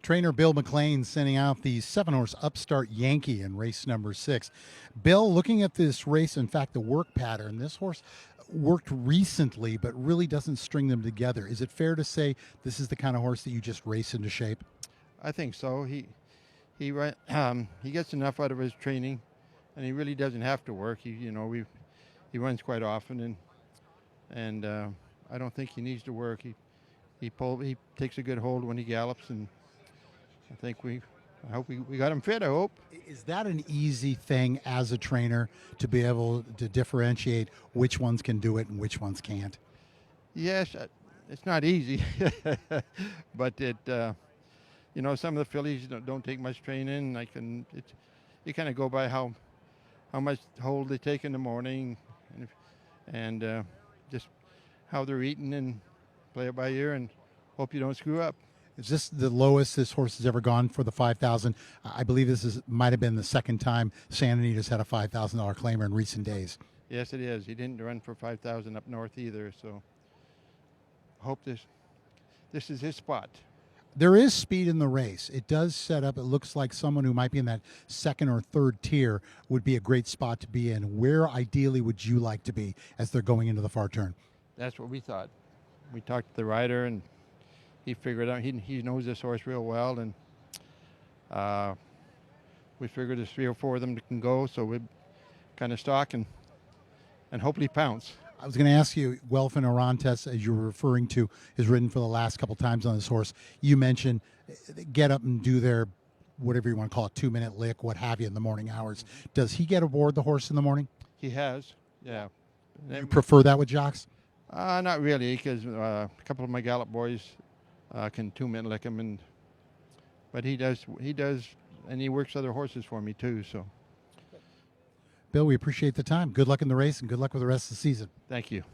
Trainer Bill McLean sending out the 7-horse Upstart Yankee in race number 6. Bill, looking at this race, in fact, the work pattern, this horse worked recently but really doesn't string them together. Is it fair to say this is the kind of horse that you just race into shape? I think so. He gets enough out of his training, and he really doesn't have to work. He runs quite often, and I don't think he needs to work. He takes a good hold when he gallops, and I hope we got him fit. I hope. Is that an easy thing as a trainer to be able to differentiate which ones can do it and which ones can't? Yes, it's not easy, but some of the fillies don't take much training. You kind of go by how much hold they take in the morning, and just how they're eating, and play it by ear and hope you don't screw up. Is this the lowest this horse has ever gone for the 5,000? I believe might have been the second time Santa Anita's had a $5,000 claimer in recent days. Yes, it is. He didn't run for 5,000 up north either, so hope this is his spot. There is speed in the race. It does set up, it looks like someone who might be in that second or third tier would be a great spot to be in. Where ideally would you like to be as they're going into the far turn? That's what we thought. We talked to the rider, and he figured out he knows this horse real well, and we figured there's 3 or 4 of them that can go, so we kind of stalk and hopefully pounce. I was going to ask you, Guelphin Orantes, as you were referring to, is ridden for the last couple times on this horse. You mentioned get up and do their, whatever you want to call it, 2-minute lick, what have you, in the morning hours. Does he get aboard the horse in the morning? He has, yeah. You prefer that with jocks? Not really, because a couple of my gallop boys can 2-minute lick him, but he does, and he works other horses for me too. So, Bill, we appreciate the time. Good luck in the race, and good luck with the rest of the season. Thank you.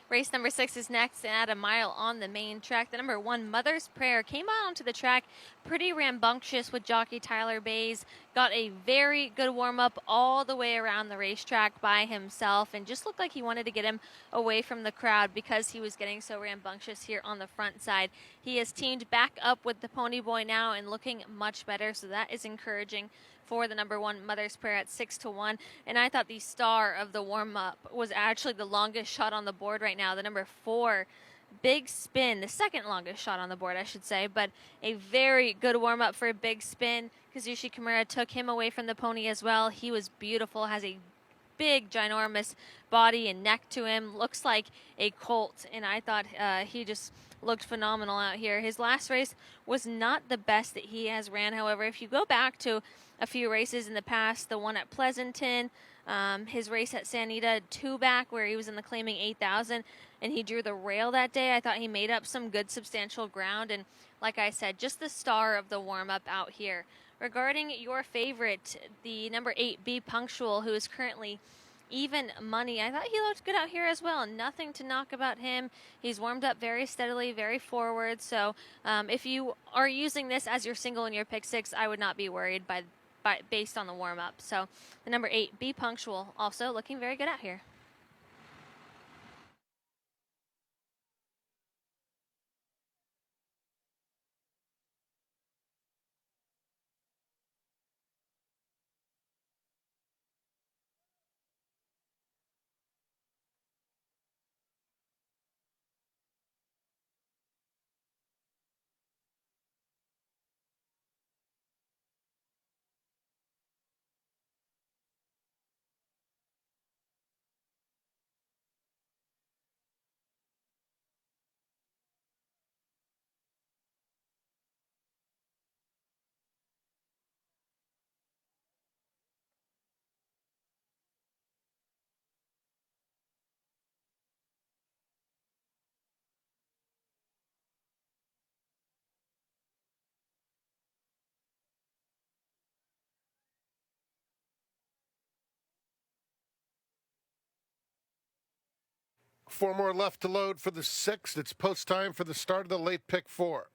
Race number 6 is next at a mile on the main track. The number 1, Mother's Prayer, came out onto the track pretty rambunctious with jockey Tyler Bays. Got a very good warm-up all the way around the racetrack by himself, and just looked like he wanted to get him away from the crowd because he was getting so rambunctious here on the front side. He has teamed back up with the Pony Boy now and looking much better, so that is encouraging for the number 1, Mother's Prayer, at 6-1. And I thought the star of the warm-up was actually the longest shot on the board right now, the number 4, Big Spin, the second longest shot on the board, I should say, but a very good warm-up for Big Spin. Kazushi Kimura took him away from the pony as well. He was beautiful, has a big, ginormous body and neck to him, looks like a colt, and I thought he just looked phenomenal out here. His last race was not the best that he has ran. However, if you go back to a few races in the past, the one at Pleasanton, his race at Santa Anita 2 back where he was in the claiming 8,000 and he drew the rail that day, I thought he made up some good substantial ground, and like I said, just the star of the warm-up out here. Regarding your favorite, the number 8, Be Punctual, who is currently even money, I thought he looked good out here as well. Nothing to knock about him. He's warmed up very steadily, very forward. So if you are using this as your single in your pick 6, I would not be worried based on the warm-up. So the number 8, Be Punctual, also looking very good out here. 4 more left to load for the 6th. It's post time for the start of the late pick 4.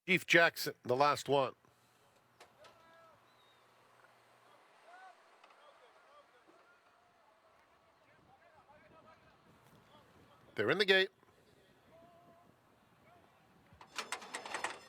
Chief Jackson, the last one. They're in the gate.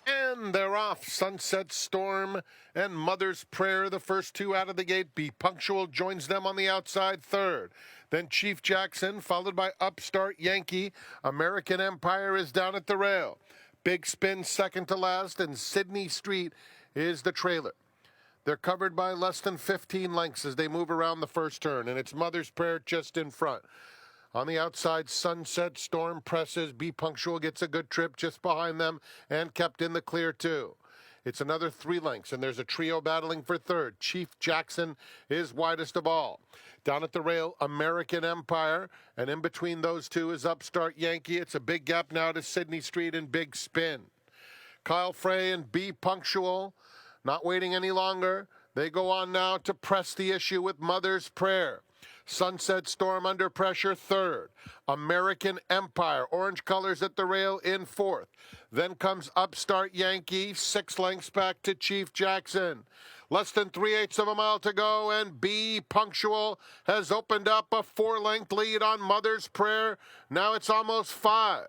And they're off. Sunset Storm and Mother's Prayer, the first two out of the gate. Be Punctual joins them on the outside, third. Then Chief Jackson, followed by Upstart Yankee. American Empire is down at the rail. Big Spin second to last, and Sydney Street is the trailer. They're covered by less than 15 lengths as they move around the first turn, and it's Mother's Prayer just in front. On the outside, Sunset Storm presses. Be Punctual gets a good trip just behind them and kept in the clear, too. It's another 3 lengths, and there's a trio battling for third. Chief Jackson is widest of all. Down at the rail, American Empire, and in between those two is Upstart Yankee. It's a big gap now to Sydney Street and Big Spin. Kyle Frey and Be Punctual, not waiting any longer. They go on now to press the issue with Mother's Prayer. Sunset Storm under pressure, third. American Empire, orange colors at the rail in fourth. Then comes Upstart Yankee, 6 lengths back to Chief Jackson. Less than 3/8 of a mile to go, and Be Punctual has opened up a 4-length lead on Mother's Prayer. Now it's almost 5.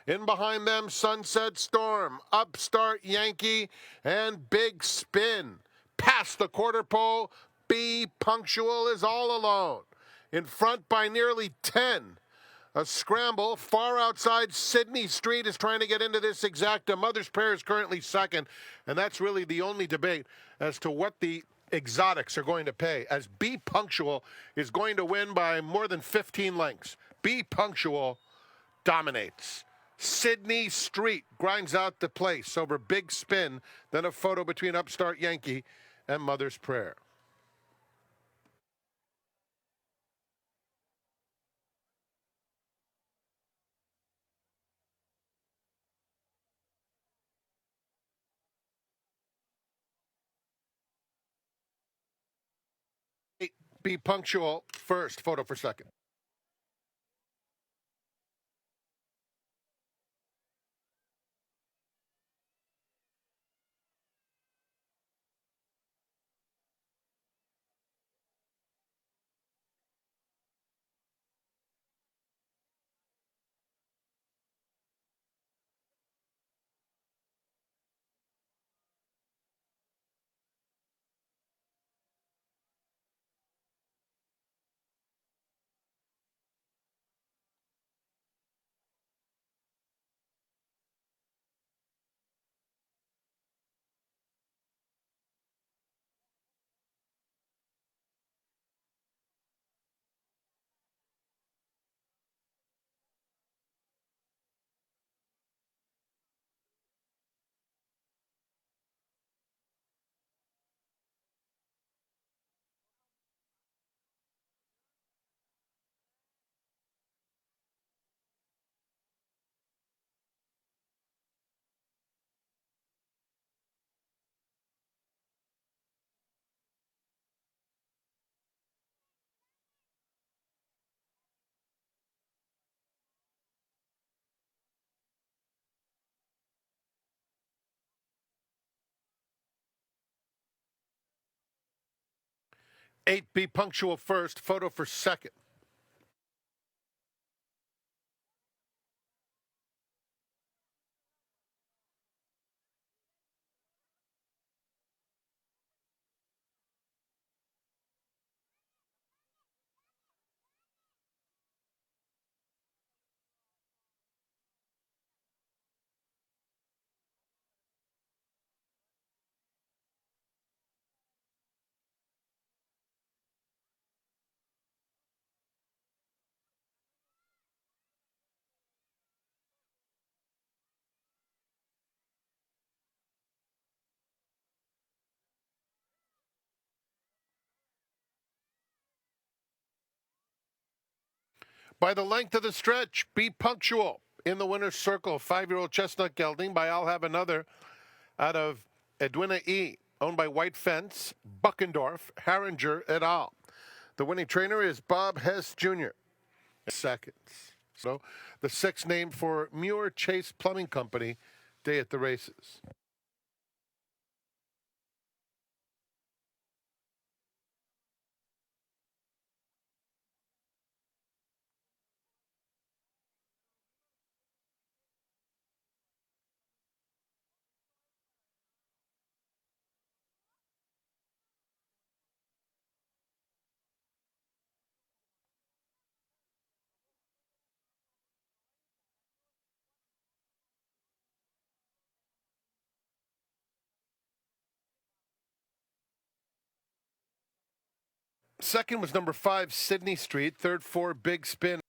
In behind them, Sunset Storm, Upstart Yankee, and Big Spin. Past the quarter pole, Be Punctual is all alone. In front by nearly 10. A scramble far outside Sydney Street is trying to get into this exacta. Mother's Prayer is currently second, and that's really the only debate as to what the exotics are going to pay, as Be Punctual is going to win by more than 15 lengths. Be Punctual dominates. Sydney Street grinds out the place over Big Spin, then a photo between Upstart Yankee and Mother's Prayer. Be Punctual first, photo for second. Eight, Be Punctual first, photo for second. By the length of the stretch, Be Punctual In the winner's circle, 5-year-old Chestnut Gelding by I'll Have Another out of Edwina E., owned by White Fence, Buckendorf, Harringer et al. The winning trainer is Bob Hess Jr. Seconds. So the 6th named for Muir Chase Plumbing Company, day at the races. Second was number 5, Sydney Street. Third, 4, Big Spin.